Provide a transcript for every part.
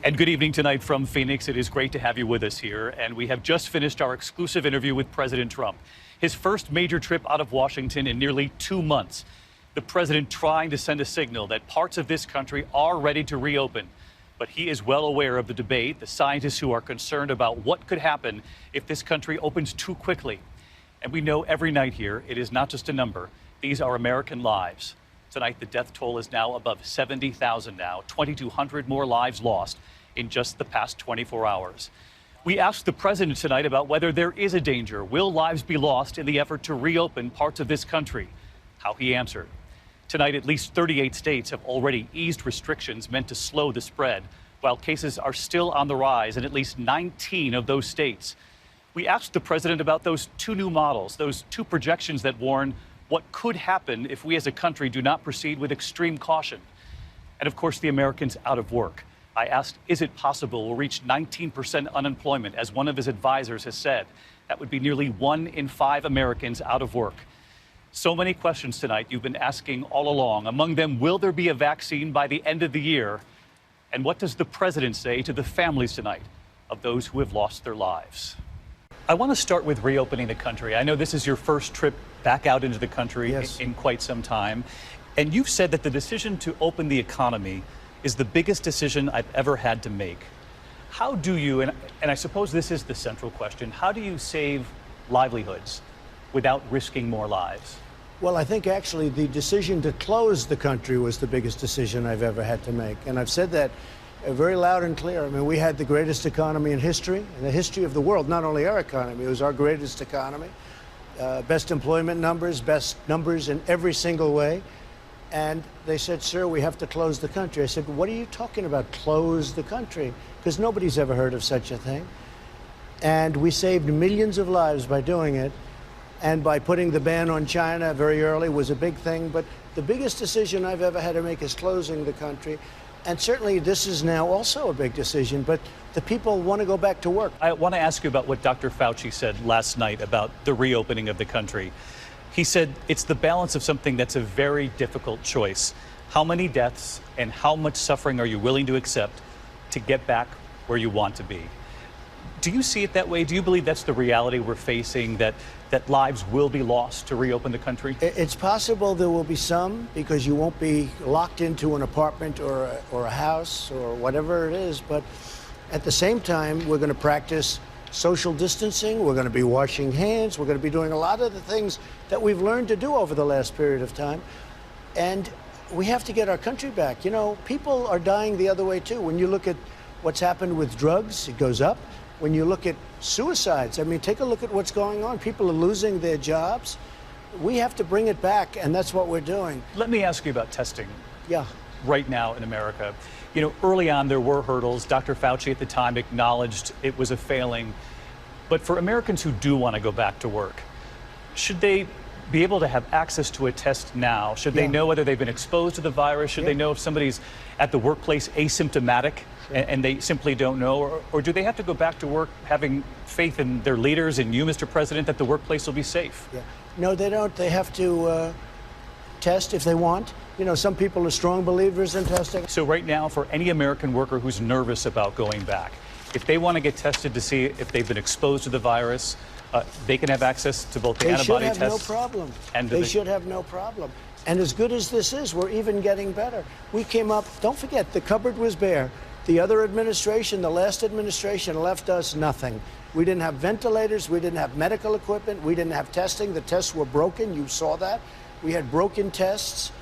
And good evening tonight from Phoenix. It is great to have you with us here. And we have just finished our exclusive interview with President Trump. His first major trip out of Washington in nearly 2 months. The president trying to send a signal that parts of this country are ready to reopen. But he is well aware of the debate, the scientists who are concerned about what could happen if this country opens too quickly. And we know every night here, it is not just a number. These are American lives. Tonight, the death toll is now above 70,000 now, 2,200 more lives lost in just the past 24 hours. We asked the president tonight about whether there is a danger. Will lives be lost in the effort to reopen parts of this country? How he answered. Tonight, at least 38 states have already eased restrictions meant to slow the spread, while cases are still on the rise in at least 19 of those states. We asked the president about those two new models, those two projections that warn what could happen if we as a country do not proceed with extreme caution. And of course, the Americans out of work. I asked, is it possible we'll reach 19% unemployment, as one of his advisors has said? That would be nearly 1 in 5 Americans out of work. So many questions tonight you've been asking all along. Among them, will there be a vaccine by the end of the year? And what does the president say to the families tonight of those who have lost their lives? I want to start with reopening the country. I know this is your first trip back out into the country in quite some time. And you've said that the decision to open the economy is the biggest decision I've ever had to make. How do you, and I suppose this is the central question, how do you save livelihoods without risking more lives? Well, I think actually the decision to close the country was the biggest decision I've ever had to make. And I've said that very loud and clear. I mean, we had the greatest economy in history, in the history of the world, not only our economy, it was our greatest economy. Best employment numbers, best numbers in every single way. And they said, sir, we have to close the country. I said, what are you talking about, close the country? Because nobody's ever heard of such a thing. And we saved millions of lives by doing it. And by putting the ban on China very early was a big thing. But the biggest decision I've ever had to make is closing the country. And certainly this is now also a big decision, but the people want to go back to work. I want to ask you about what Dr. Fauci said last night about the reopening of the country. He said it's the balance of something that's a very difficult choice. How many deaths and how much suffering are you willing to accept to get back where you want to be? Do you see it that way? Do you believe that's the reality we're facing, that lives will be lost to reopen the country? It's possible there will be some, because you won't be locked into an apartment or a house or whatever it is. But at the same time, we're going to practice social distancing. We're going to be washing hands. We're going to be doing a lot of the things that we've learned to do over the last period of time. And we have to get our country back. You know, people are dying the other way, too. When you look at what's happened with drugs, it goes up. When you look at suicides, I mean, take a look at what's going on. People are losing their jobs. We have to bring it back, and that's what we're doing. Let me ask you about testing. Yeah. Right now in America. You know, early on there were hurdles. Dr. Fauci at the time acknowledged it was a failing. But for Americans who do want to go back to work, should they be able to have access to a test now? Should they know whether they've been exposed to the virus? Should they know if somebody's at the workplace asymptomatic and they simply don't know? Or do they have to go back to work having faith in their leaders and you, Mr. President, that the workplace will be safe? Yeah. No, they don't. They have to test if they want. You know, some people are strong believers in testing. So right now, for any American worker who's nervous about going back, if they want to get tested to see if they've been exposed to the virus, they can have access to both the antibody tests. They should have no problem. And they should have no problem. And as good as this is, we're even getting better. We came up, don't forget, the cupboard was bare. The other administration, the last administration, left us nothing. We didn't have ventilators. We didn't have medical equipment. We didn't have testing. The tests were broken. You saw that. We had broken tests.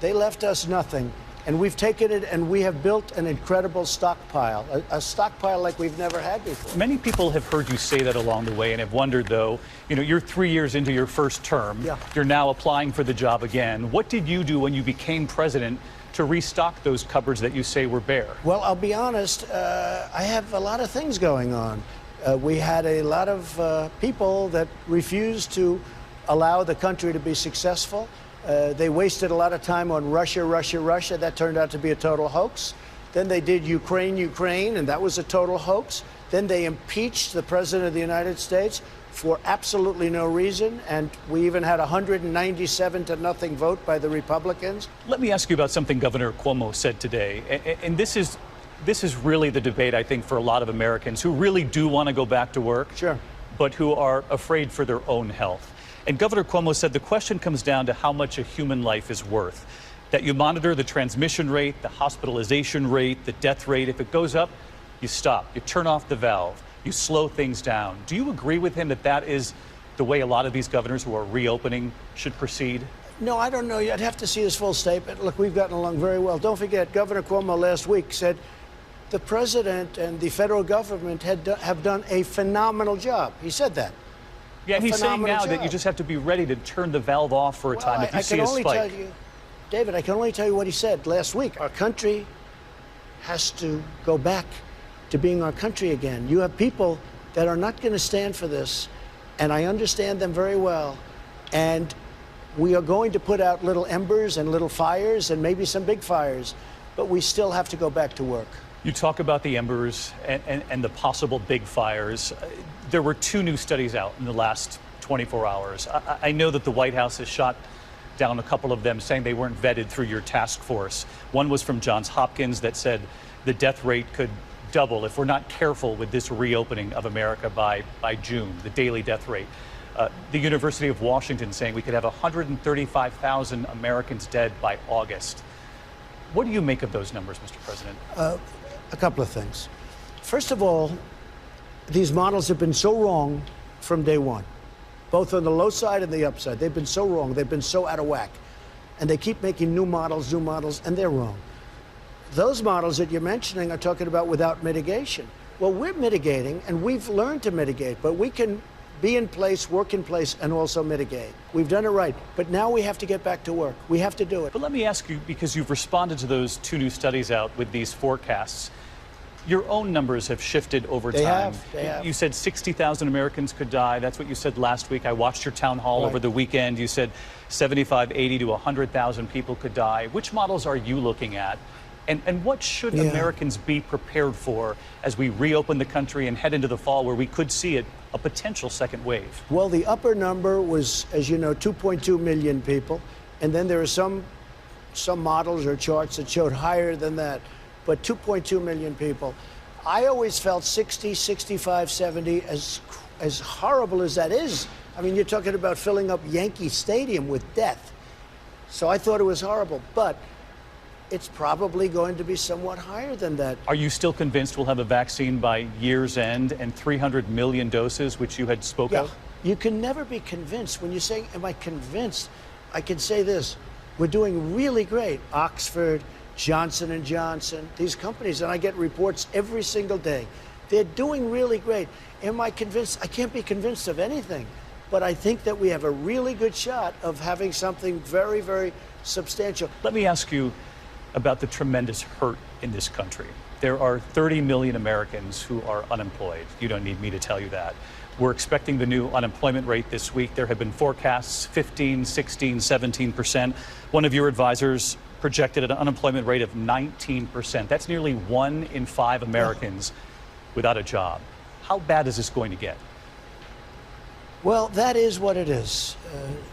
They left us nothing. And we've taken it and we have built an incredible stockpile, a stockpile like we've never had before. Many people have heard you say that along the way and have wondered, though, you know, you're 3 years into your first term. Yeah. You're now applying for the job again. What did you do when you became president to restock those cupboards that you say were bare? Well, I'll be honest, I have a lot of things going on. We had a lot of people that refused to allow the country to be successful. They wasted a lot of time on Russia, Russia, Russia. That turned out to be a total hoax. Then they did Ukraine, Ukraine, and that was a total hoax. Then they impeached the President of the United States for absolutely no reason, and we even had a 197-0 vote by the Republicans. Let me ask you about something Governor Cuomo said today, and this is This is really the debate, I think, for a lot of Americans who really do want to go back to work, Sure. but who are afraid for their own health. And Governor Cuomo said the question comes down to how much a human life is worth. That you monitor the transmission rate, the hospitalization rate, the death rate. If it goes up, you stop. You turn off the valve. You slow things down. Do you agree with him that that is the way a lot of these governors who are reopening should proceed? No, I don't know. I'd have to see his full statement. Look, we've gotten along very well. Don't forget, Governor Cuomo last week said the president and the federal government have done a phenomenal job. He said that. Yeah, he's saying now that you just have to be ready to turn the valve off for a time if you see a spike. David, I can only tell you what he said last week. Our country has to go back to being our country again. You have people that are not going to stand for this, and I understand them very well. And we are going to put out little embers and little fires and maybe some big fires, but we still have to go back to work. You talk about the embers and the possible big fires. There were 2 new studies out in the last 24 hours. I know that the White House has shot down a couple of them, saying they weren't vetted through your task force. One was from Johns Hopkins that said the death rate could double if we're not careful with this reopening of America by June, the daily death rate. The University of Washington saying we could have 135,000 Americans dead by August. What do you make of those numbers, Mr. President? A couple of things. First of all, these models have been so wrong from day one, both on the low side and the upside. They've been so wrong. They've been so out of whack. And they keep making new models, and they're wrong. Those models that you're mentioning are talking about without mitigation. Well, we're mitigating, and we've learned to mitigate, but we can be in place, work in place, and also mitigate. We've done it right, but now we have to get back to work. We have to do it. But let me ask you, because you've responded to those 2 new studies out with these forecasts, your own numbers have shifted over time. They have. You said 60,000 Americans could die. That's what you said last week. I watched your town hall over the weekend. You said 75, 80 to 100,000 people could die. Which models are you looking at? And what should Americans be prepared for as we reopen the country and head into the fall where we could see a potential second wave? Well, the upper number was, as you know, 2.2 million people. And then there are some models or charts that showed higher than that. But 2.2 million people. I always felt 60, 65, 70, as horrible as that is. I mean, you're talking about filling up Yankee Stadium with death. So I thought it was horrible. But it's probably going to be somewhat higher than that. Are you still convinced we'll have a vaccine by year's end and 300 million doses, which you had spoke of? You can never be convinced. When you say, am I convinced? I can say this. We're doing really great. Oxford, Johnson & Johnson, these companies, and I get reports every single day. They're doing really great. Am I convinced? I can't be convinced of anything. But I think that we have a really good shot of having something very, very substantial. Let me ask you about the tremendous hurt in this country. There are 30 million Americans who are unemployed. You don't need me to tell you that. We're expecting the new unemployment rate this week. There have been forecasts 15, 16, 17%. One of your advisors projected an unemployment rate of 19%. That's nearly 1 in 5 Americans without a job. How bad is this going to get? Well, that is what it is.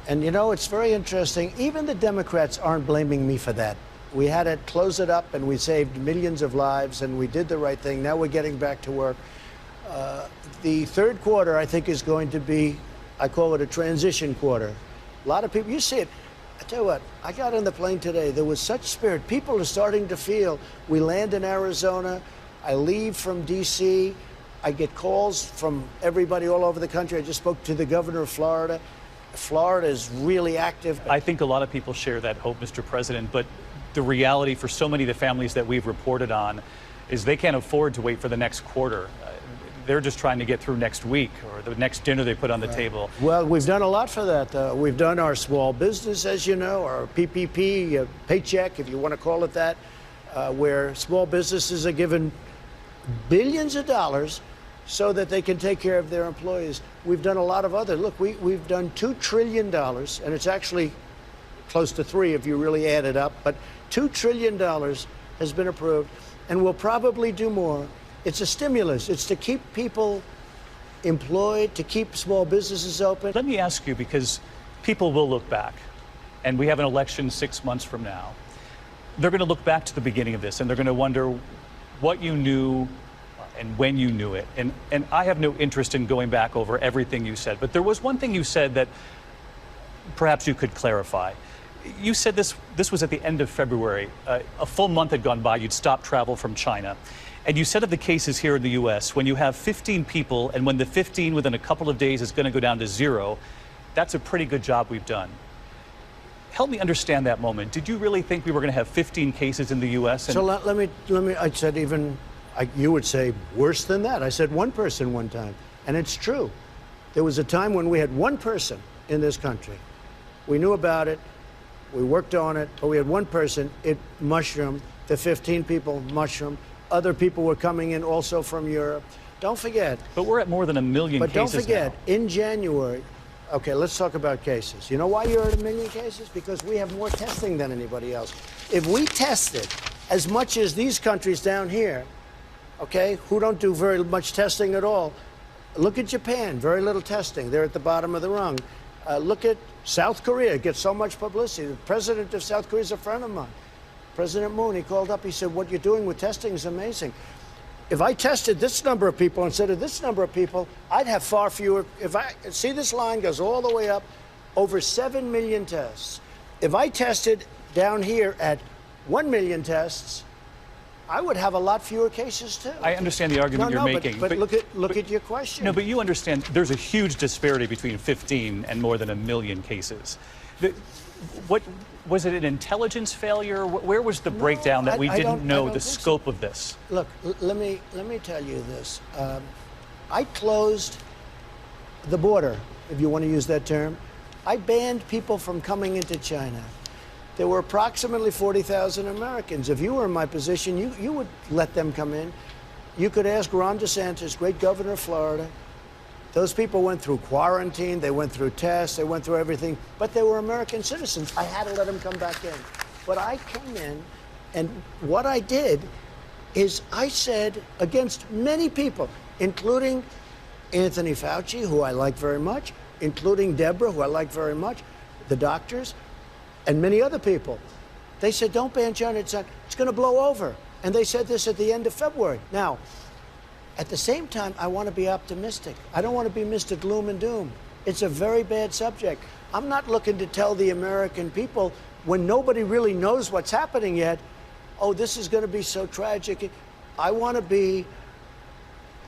And you know, it's very interesting. Even the Democrats aren't blaming me for that. We had to close it up, and we saved millions of lives, and we did the right thing. Now we're getting back to work. The third quarter, I think, is going to be, I call it a transition quarter. A lot of people, you see it. I tell you what, I got on the plane today. There was such spirit. People are starting to feel. We land in Arizona. I leave from D.C. I get calls from everybody all over the country. I just spoke to the governor of Florida. Florida is really active. I think a lot of people share that hope, Mr. President, but the reality for so many of the families that we've reported on is they can't afford to wait for the next quarter. They're just trying to get through next week or the next dinner they put on the table. Well, we've done a lot for that. We've done our small business, as you know, our PPP, paycheck, if you want to call it that, where small businesses are given billions of dollars so that they can take care of their employees. We've done a lot of other. Look, we've done $2 trillion, and it's actually close to 3 if you really add it up, but $2 trillion has been approved, and we'll probably do more. It's a stimulus. It's to keep people employed, to keep small businesses open. Let me ask you, because people will look back, and we have an election 6 months from now. They're going to look back to the beginning of this, and they're going to wonder, what you knew and when you knew it. And I have no interest in going back over everything you said, but there was one thing you said that perhaps you could clarify. You said this was at the end of February. A full month had gone by. You'd stopped travel from China. And you said of the cases here in the U.S., when you have 15 people and when the 15 within a couple of days is going to go down to 0, that's a pretty good job we've done. Help me understand that moment. Did you really think we were going to have 15 cases in the U.S.? So let me, I said you would say worse than that. I said one person one time, and it's true. There was a time when we had one person in this country. We knew about it, we worked on it, but we had one person, it mushroomed, the 15 people mushroomed. Other people were coming in also from Europe. Don't forget. But we're at more than 1 million cases now. But don't forget, in January, okay, let's talk about cases. You know why you're at 1 million cases? Because we have more testing than anybody else. If we tested as much as these countries down here, okay, who don't do very much testing at all, look at Japan, very little testing. They're at the bottom of the rung. Look at South Korea, gets so much publicity. The president of South Korea is a friend of mine. President Moon, he called up, he said, what you're doing with testing is amazing. If I tested this number of people instead of this number of people, I'd have far fewer. If I see this line goes all the way up, over 7 million tests. If I tested down here at 1 million tests, I would have a lot fewer cases too. I understand the argument you're making. But look at your question. No, but you understand there's a huge disparity between 15 and more than 1 million cases. What was it, an intelligence failure? Where was the breakdown that we didn't know the scope of this? Look, let me tell you this. I closed the border, if you want to use that term. I banned people from coming into China. There were approximately 40,000 Americans. If you were in my position, you would let them come in. You could ask Ron DeSantis, great governor of Florida. Those people went through quarantine, they went through tests, they went through everything, but they were American citizens. I had to let them come back in. But I came in, and what I did is I said against many people, including Anthony Fauci, who I like very much, including Deborah, who I like very much, the doctors, and many other people. They said, don't ban China, it's going to blow over. And they said this at the end of February. Now, at the same time, I want to be optimistic. I don't want to be Mr. Gloom and Doom. It's a very bad subject. I'm not looking to tell the American people when nobody really knows what's happening yet, oh, this is going to be so tragic. I want to be,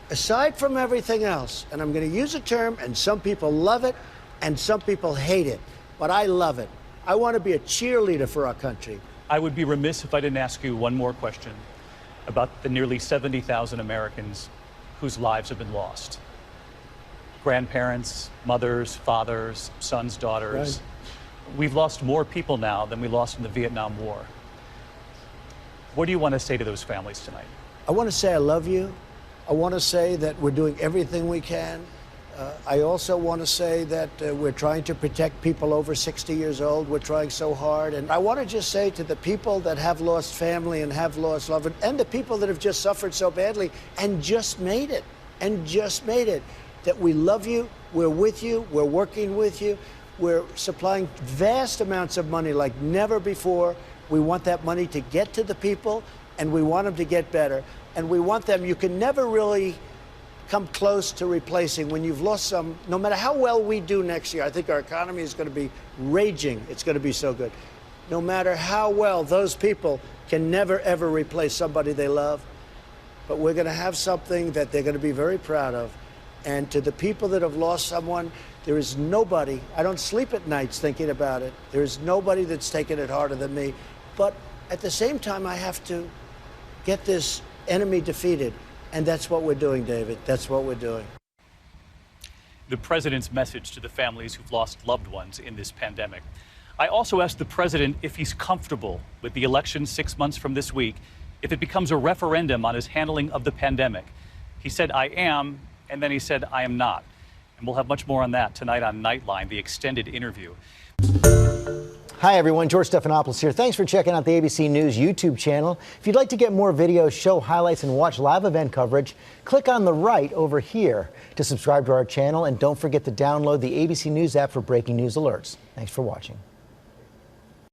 aside from everything else, and I'm going to use a term, and some people love it, and some people hate it, but I love it. I want to be a cheerleader for our country. I would be remiss if I didn't ask you one more question about the nearly 70,000 Americans whose lives have been lost. Grandparents, mothers, fathers, sons, daughters. Right. We've lost more people now than we lost in the Vietnam War. What do you want to say to those families tonight? I want to say I love you. I want to say that we're doing everything we can. I also want to say that we're trying to protect people over 60 years old. We're trying so hard. And I want to just say to the people that have lost family and have lost loved ones, and the people that have just suffered so badly and just made it, that we love you, we're with you, we're working with you, we're supplying vast amounts of money like never before. We want that money to get to the people, and we want them to get better. And we want them, you can never really come close to replacing when you've lost some. No matter how well we do next year, I think our economy is going to be raging. It's going to be so good. No matter how well, those people can never, ever replace somebody they love. But we're going to have something that they're going to be very proud of. And to the people that have lost someone, there is nobody, I don't sleep at nights thinking about it. There is nobody that's taken it harder than me. But at the same time, I have to get this enemy defeated. And that's what we're doing, David. That's what we're doing. The president's message to the families who've lost loved ones in this pandemic. I also asked the president if he's comfortable with the election 6 months from this week, if it becomes a referendum on his handling of the pandemic. He said, I am, and then he said, I am not. And we'll have much more on that tonight on Nightline, the extended interview. Hi, everyone. George Stephanopoulos here. Thanks for checking out the ABC News YouTube channel. If you'd like to get more videos, show highlights, and watch live event coverage, click on the right over here to subscribe to our channel. And don't forget to download the ABC News app for breaking news alerts. Thanks for watching.